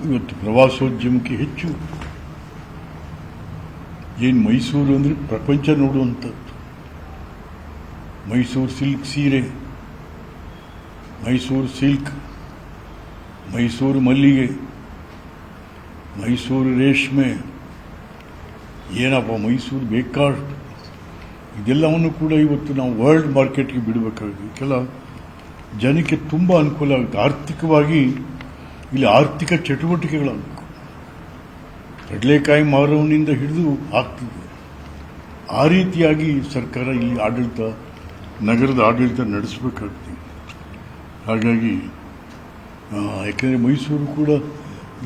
ಇವತ್ತು ಪ್ರವಾಸೋದ್ಯಮಕ್ಕೆ ಹೆಚ್ಚು. ಏನು ಮೈಸೂರು ಅಂದರೆ ಪ್ರಪಂಚ ನೋಡುವಂಥದ್ದು. ಮೈಸೂರು ಸಿಲ್ಕ್ ಸೀರೆ, ಮೈಸೂರು ಸಿಲ್ಕ್, ಮೈಸೂರು ಮಲ್ಲಿಗೆ, ಮೈಸೂರು ರೇಷ್ಮೆ, ಏನಪ್ಪ ಮೈಸೂರು ಬೇಕಾಷ್ಟು, ಇದೆಲ್ಲವನ್ನು ಕೂಡ ಇವತ್ತು ನಾವು ವರ್ಲ್ಡ್ ಮಾರ್ಕೆಟ್ಗೆ ಬಿಡಬೇಕಾಗಿದೆ. ಕೆಲ ಜನಕ್ಕೆ ತುಂಬ ಅನುಕೂಲ ಆಗುತ್ತೆ. ಆರ್ಥಿಕವಾಗಿ ಇಲ್ಲಿ ಆರ್ಥಿಕ ಚಟುವಟಿಕೆಗಳಾಗಬೇಕು. ಕಡಲೆಕಾಯಿ ಮಾರೋನಿಂದ ಹಿಡಿದು ಆಗ್ತಿದೆ. ಆ ರೀತಿಯಾಗಿ ಸರ್ಕಾರ ಇಲ್ಲಿ ಆಡಳಿತ, ನಗರದ ಆಡಳಿತ ನಡೆಸಬೇಕಾಗ್ತದೆ. ಹಾಗಾಗಿ ಯಾಕೆಂದರೆ ಮೈಸೂರು ಕೂಡ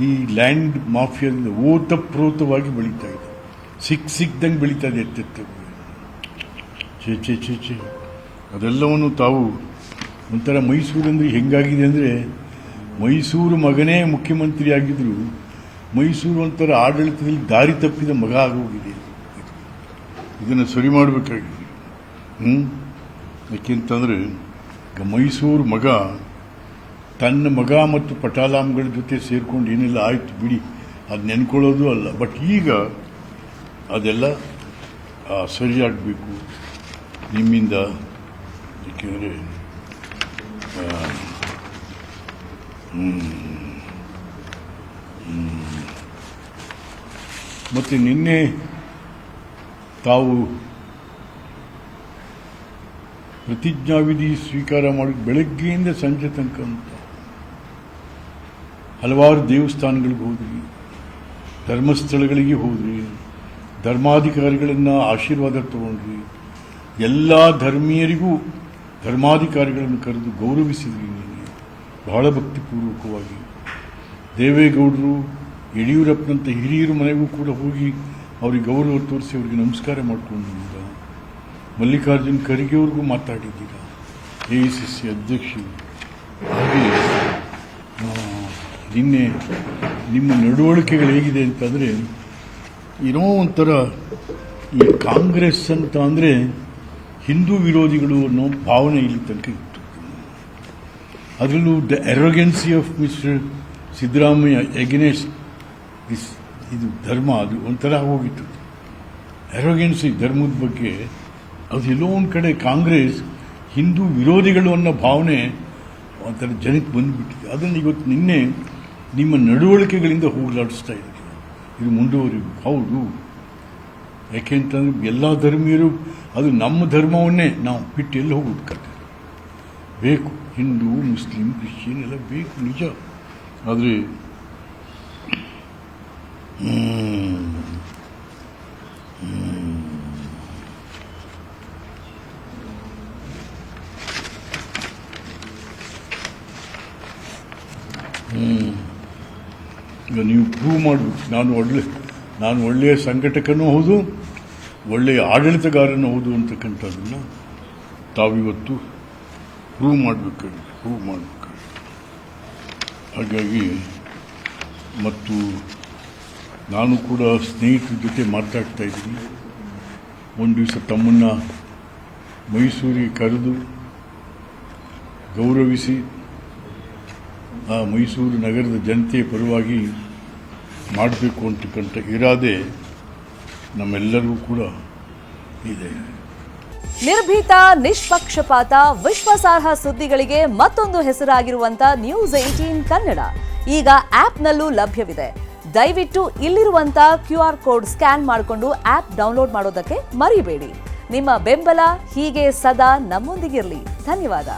ಈ ಲ್ಯಾಂಡ್ ಮಾಫಿಯಾದಿಂದ ಓತಪ್ರೋತವಾಗಿ ಬೆಳೀತಾ ಇದೆ. ಸಿಕ್ದಂಗೆ ಬೆಳೀತಾ ಇದೆ. ಎತ್ತೆತ್ತ ಚೇ ಅದೆಲ್ಲವನ್ನು ತಾವು ಒಂಥರ ಮೈಸೂರು ಅಂದರೆ ಹೆಂಗಾಗಿದೆ ಅಂದರೆ, ಮೈಸೂರು ಮಗನೇ ಮುಖ್ಯಮಂತ್ರಿ ಆಗಿದ್ರು ಮೈಸೂರು ಒಂಥರ ಆಡಳಿತದಲ್ಲಿ ದಾರಿ ತಪ್ಪಿದ ಮಗ ಆಗೋಗಿದೆ. ಇದನ್ನು ಸರಿ ಮಾಡಬೇಕಾಗಿದೆ. ಯಾಕೆಂತಂದರೆ ಮೈಸೂರು ಮಗ ತನ್ನ ಮಗ ಮತ್ತು ಪಟಾಲಾಮ್ಗಳ ಜೊತೆ ಸೇರ್ಕೊಂಡು ಏನೆಲ್ಲ ಆಯ್ತು ಬಿಡಿ, ಅದು ನೆನ್ಕೊಳ್ಳೋದು ಅಲ್ಲ. ಬಟ್ ಈಗ ಅದೆಲ್ಲ ಸರಿಯಾಗಬೇಕು ನಿಮ್ಮಿಂದ. ಏಕೆಂದರೆ ಮತ್ತು ನಿನ್ನೆ ತಾವು ಪ್ರತಿಜ್ಞಾವಿಧಿ ಸ್ವೀಕಾರ ಮಾಡಿ ಬೆಳಗ್ಗೆಯಿಂದ ಸಂಜೆ ತನಕ ಅಂತ ಹಲವಾರು ದೇವಸ್ಥಾನಗಳಿಗೆ ಹೋದ್ರಿ, ಧರ್ಮಸ್ಥಳಗಳಿಗೆ ಹೋದ್ರಿ, ಧರ್ಮಾಧಿಕಾರಿಗಳನ್ನು ಆಶೀರ್ವಾದ ತಗೊಂಡ್ರಿ, ಎಲ್ಲ ಧರ್ಮೀಯರಿಗೂ ಧರ್ಮಾಧಿಕಾರಿಗಳನ್ನು ಕರೆದು ಗೌರವಿಸಿದ್ರಿ. ನಿನ್ನೆ ಬಹಳ ಭಕ್ತಿಪೂರ್ವಕವಾಗಿ ದೇವೇಗೌಡರು, ಯಡಿಯೂರಪ್ಪನಂಥ ಹಿರಿಯರ ಮನೆಗೂ ಕೂಡ ಹೋಗಿ ಅವ್ರಿಗೆ ಗೌರವ ತೋರಿಸಿ ಅವರಿಗೆ ನಮಸ್ಕಾರ ಮಾಡ್ಕೊಂಡಿದ್ದೀರಾ. ಮಲ್ಲಿಕಾರ್ಜುನ್ ಖರ್ಗೆ ಅವ್ರಿಗೂ ಮಾತಾಡಿದ್ದೀರಾ, AICC ಅಧ್ಯಕ್ಷರು. ಹಾಗೆ ನಿನ್ನೆ ನಿಮ್ಮ ನಡವಳಿಕೆಗಳು ಹೇಗಿದೆ ಅಂತಂದರೆ, ಏನೋ ಒಂಥರ ಈ ಕಾಂಗ್ರೆಸ್ ಅಂತ ಅಂದರೆ ಹಿಂದೂ ವಿರೋಧಿಗಳು ಅನ್ನೋ ಭಾವನೆ ಇಲ್ಲಿ ತನಕ ಇತ್ತು. ಅದರಲ್ಲೂ the arrogance of mister Siddaramaiah against this, ಇದು ಧರ್ಮ, ಅದು ಒಂಥರ ಹೋಗಿತ್ತು. ಎರೋಗೆನ್ಸಿ ಧರ್ಮದ ಬಗ್ಗೆ ಅದು ಎಲ್ಲೋ ಒಂದು ಕಡೆ ಕಾಂಗ್ರೆಸ್ ಹಿಂದೂ ವಿರೋಧಿಗಳು ಅನ್ನೋ ಭಾವನೆ ಒಂಥರ ಜನಕ್ಕೆ ಬಂದುಬಿಟ್ಟಿದೆ. ಅದನ್ನು ಇವತ್ತು ನಿನ್ನೆ ನಿಮ್ಮ ನಡವಳಿಕೆಗಳಿಂದ ಹೋಗಲಾಡಿಸ್ತಾ ಇದ್ದೀವಿ. ಇದು ಮುಂದುವರಿಬೇಕು. ಹೌದು, ಯಾಕೆಂತಂದ್ರೆ ಎಲ್ಲ ಧರ್ಮೀಯರು ಅದು ನಮ್ಮ ಧರ್ಮವನ್ನೇ ನಾವು ಬಿಟ್ಟು ಎಲ್ಲ ಹೋಗೋದು ಬೇಕು. ಹಿಂದೂ, ಮುಸ್ಲಿಂ, ಕ್ರಿಶ್ಚಿಯನ್ ಎಲ್ಲ ಬೇಕು ನಿಜ. ಆದರೆ ಈಗ ನೀವು ಪ್ರೂವ್ ಮಾಡಬೇಕು, ನಾನು ಒಳ್ಳೆಯ ಸಂಘಟಕನೂ ಹೌದು, ಒಳ್ಳೆಯ ಆಡಳಿತಗಾರನೂ ಹೌದು ಅಂತಕ್ಕಂಥದ್ದನ್ನು ತಾವಿವತ್ತು ಪ್ರೂವ್ ಮಾಡಬೇಕಾಗಿದೆ. ಹಾಗಾಗಿ ಮತ್ತು ನಾನು ಕೂಡ ಸ್ನೇಹಿತರ ಜೊತೆ ಮಾತಾಡ್ತಾ ಇದ್ದೀನಿ. ಒಂದು ದಿವಸ ತಮ್ಮನ್ನು ಮೈಸೂರಿಗೆ ಕರೆದು ಗೌರವಿಸಿ ಆ ಮೈಸೂರು ನಗರದ ಜನತೆಯ ಪರವಾಗಿ ಮಾಡಬೇಕು ಅಂತಕ್ಕಂಥ ಇರಾದೆ ನಮ್ಮೆಲ್ಲರಿಗೂ ಕೂಡ ಇದೆ. ನಿರ್ಭೀತ, ನಿಷ್ಪಕ್ಷಪಾತ, ವಿಶ್ವಾಸಾರ್ಹ ಸುದ್ದಿಗಳಿಗೆ ಮತ್ತೊಂದು ಹೆಸರಾಗಿರುವಂತ News18 ಕನ್ನಡ ಈಗ ಆಪ್ನಲ್ಲೂ ಲಭ್ಯವಿದೆ. ದಯವಿಟ್ಟು ಇಲ್ಲಿರುವಂತ QR ಕೋಡ್ ಸ್ಕ್ಯಾನ್ ಮಾಡಿಕೊಂಡು ಆಪ್ ಡೌನ್ಲೋಡ್ ಮಾಡೋದಕ್ಕೆ ಮರಿಬೇಡಿ. ನಿಮ್ಮ ಬೆಂಬಲ ಹೀಗೆ ಸದಾ ನಮ್ಮೊಂದಿಗಿರಲಿ. ಧನ್ಯವಾದ.